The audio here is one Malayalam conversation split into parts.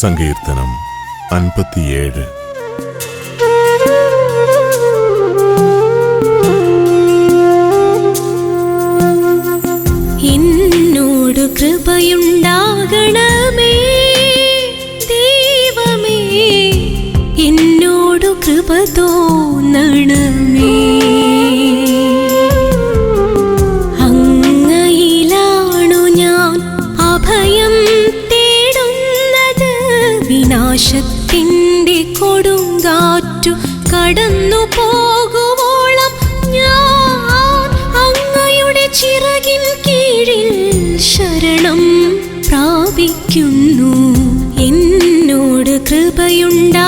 സങ്കീർത്തനം 57. എന്നോട് കൃപയുണ്ടാകണമേ ദൈവമേ, എന്നോട് കൃപ തോന്നണമേ. അങ്ങയിലാണു ഞാൻ അഭയം തേടുന്നത്. വിനാശത്തിൻ്റെ കൊടുങ്കാറ്റു കടന്നു പോകുവോളം ഞാൻ അങ്ങയുടെ ചിറകിൻ കീഴിൽ ശരണം പ്രാപിക്കുന്നു. എന്നോട് കൃപയുണ്ടാകണമേ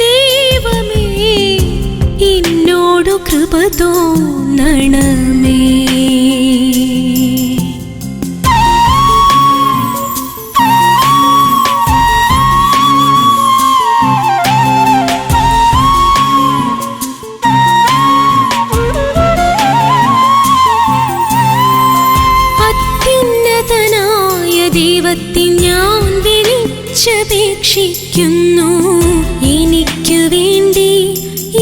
ദൈവമേ, എന്നോട് കൃപ തോന്നണമേ. ദൈവത്തെ ഞാൻ വിളിച്ചപേക്ഷിക്കുന്നു. എനിക്കു വേണ്ടി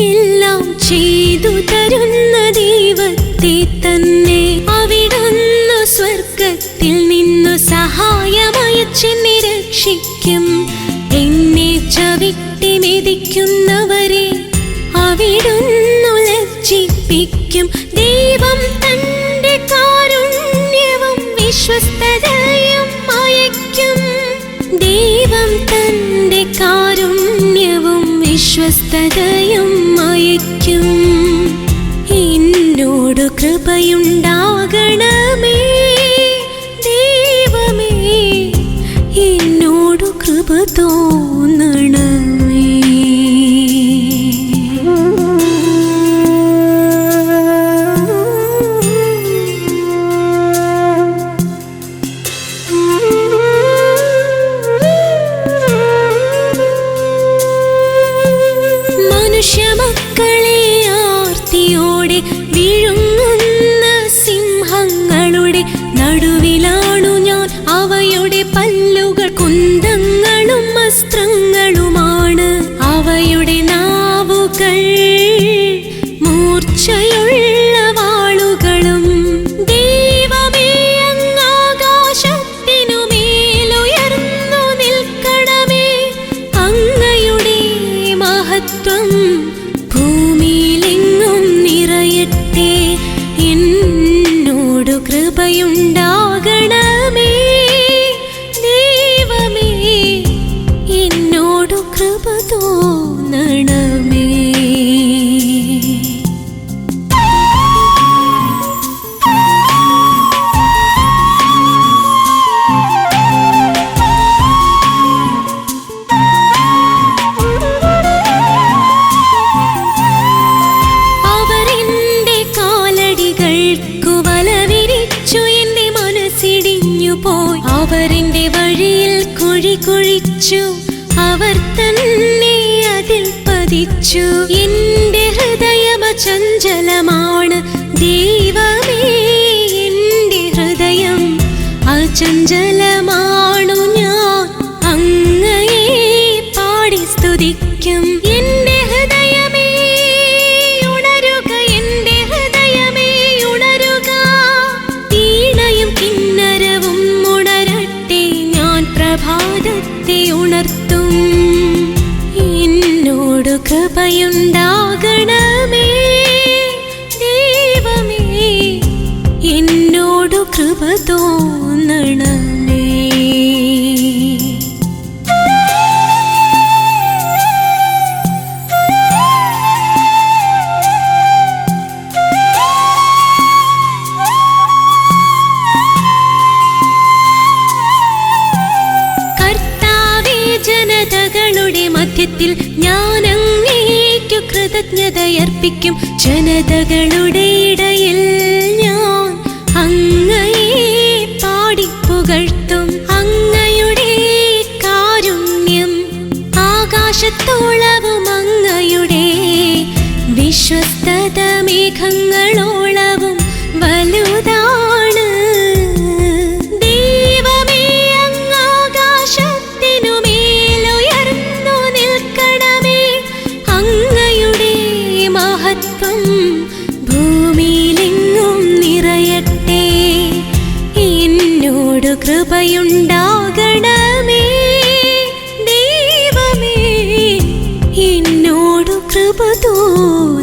എല്ലാം ചെയ്തു തരുന്ന ദൈവത്തെ തന്നെ. അവിടുന്ന് സ്വർഗത്തിൽ നിന്നു സഹായമയച്ചെന്നെ രക്ഷിക്കും. എന്നെ ചവിട്ടി മെതിക്കുന്നവരെ അവിടുന്ന് ലജ്ജിപ്പിക്കും. ദൈവം തന്റെ കാരുണ്യവും വിശ്വസ്തതയും അയക്കും. ദൈവം തന്റെ കാരുണ്യവും വിശ്വസ്തതയും അയക്കും. എന്നോട് കൃപയുണ്ടാകണമേ ദൈവമേ, എന്നോട് കൃപ തോന്നണമേ. മനുഷ്യമക്കളെ ആർത്തിയോടെ വിഴുങ്ങുന്ന സിംഹങ്ങളുടെ നടുവിലാണു ഞാൻ. അവയുടെ പല്ലുകൾ കുന്തങ്ങളും അസ്ത്രങ്ങളുമാണ്. അവയുടെ നാവുകൾ മൂർച്ചയുള്ള വാളുകളും. ദൈവമേ, അങ്ങ് ആകാശത്തിനു മേലുയർന്നു നിൽക്കണമേ. അങ്ങയുടെ മഹത്വം ഭൂമിയിലെങ്ങും നിറയട്ടെ. എന്നോട് കൃപയുണ്ടാകണമേ ദൈവമേ, എന്നോട് കൃപ തോന്നണമേ. അവരെന്റെ വഴിയിൽ കുഴി കുഴിച്ചു, അവർ തന്നെ അതിൽ പതിച്ചു. എന്റെ ഹൃദയം അചഞ്ചലമാണ് ദൈവമേ, എന്റെ ഹൃദയം അചഞ്ചലമാണു. ഞാൻ അങ്ങയെ പാടി സ്തുതിക്കും. എന്റെ ഹൃദയമേ ഉണരുക, എന്റെ ഹൃദയമേ ഉണരുക. വീണയും കിന്നരവും പ്രഭാതത്തെ ഉണർത്തും. എന്നോട് കൃപയുണ്ടാകണമേ ദൈവമേ, എന്നോട് കൃപ തോന്നണമേ. ജനതകളുടെ മധ്യത്തിൽ ഞാൻ അങ്ങേക്കു കൃതജ്ഞതയർപ്പിക്കും. ജനതകളുടെ ഇടയിൽ ഞാൻ അങ്ങയെ പാടിപ്പുകഴ്ത്തും. അങ്ങയുടെ കാരുണ്യം ആകാശത്തോളവും അങ്ങയുടെ വിശ്വസ്തത മേഘങ്ങളോളവും വലുതാണ്. ദൈവമേ, അങ്ങ് എന്നോടു കൃപയുണ്ടാകണമേ ദൈവമേ എന്നോടു കൃപ തോന്നണമേ.